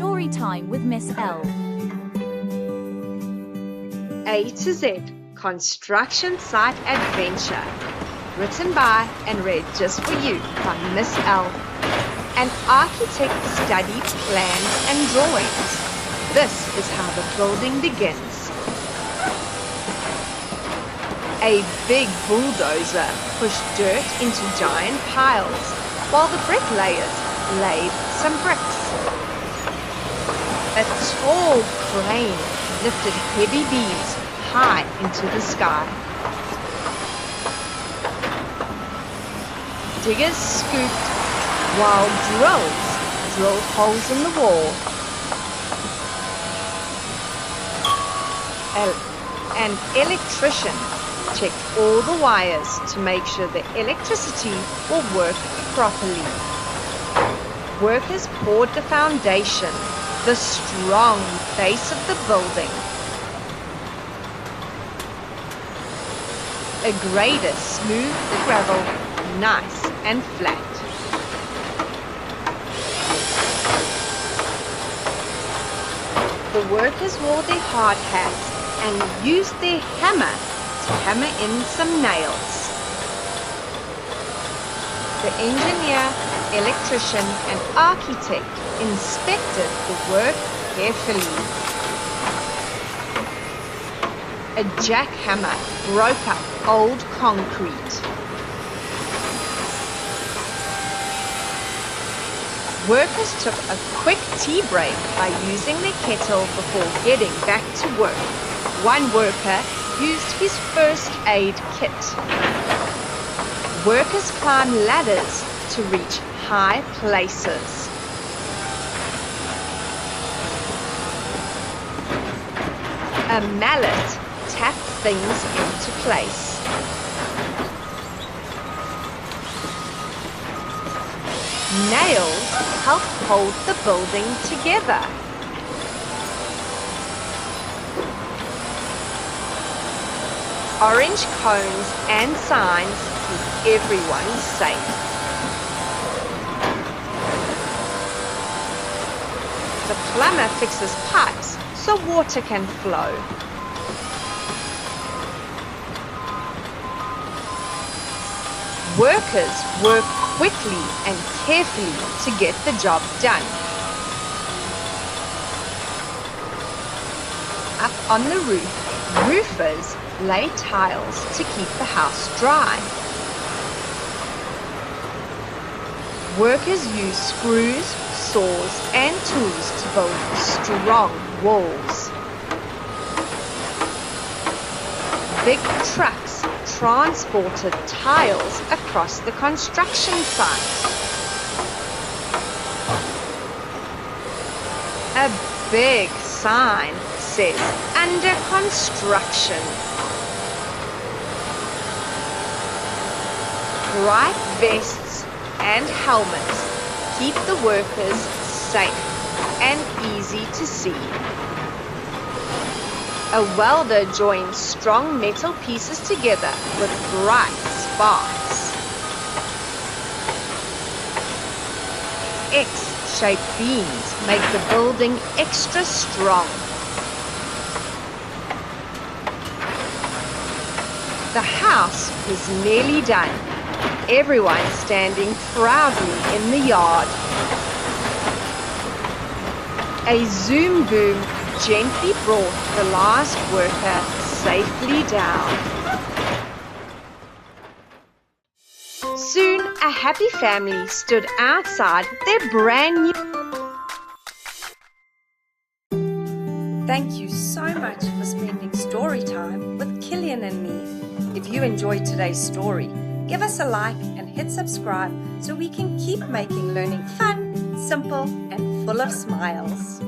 Story Time with Miss L. A to Z Construction Site Adventure. Written by and read just for you by Miss L. An architect studied plans and drawings. This is how the building begins. A big bulldozer pushed dirt into giant piles while the bricklayers laid some bricks. A tall crane lifted heavy beams high into the sky. Diggers scooped while drills drilled holes in the wall. An electrician checked all the wires to make sure the electricity will work properly. Workers poured the foundation, the strong base of the building. A grader smoothed the gravel nice and flat. The workers wore their hard hats and used their hammer to hammer in some nails. The engineer, electrician, and architect inspected the work carefully. A jackhammer broke up old concrete. Workers took a quick tea break by using their kettle before getting back to work. One worker used his first aid kit. Workers climbed ladders to reach high places. A mallet tapped things into place. Nails helped hold the building together. Orange cones and signs keep everyone safe. The plumber fixes pipes so water can flow. Workers work quickly and carefully to get the job done. Up on the roof, roofers lay tiles to keep the house dry. Workers use screws, saws, and tools to build strong walls. Big trucks transported tiles across the construction site. A big sign says "Under construction." Bright vests and helmets keep the workers safe and easy to see. A welder joins strong metal pieces together with bright sparks. X-shaped beams make the building extra strong. The house is nearly done. Everyone standing proudly in the yard. A zoom boom gently brought the last worker safely down. Soon, a happy family stood outside their brand new... Thank you so much for spending story time with Killian and me. If you enjoyed today's story, give us a like and hit subscribe so we can keep making learning fun, simple, and full of smiles.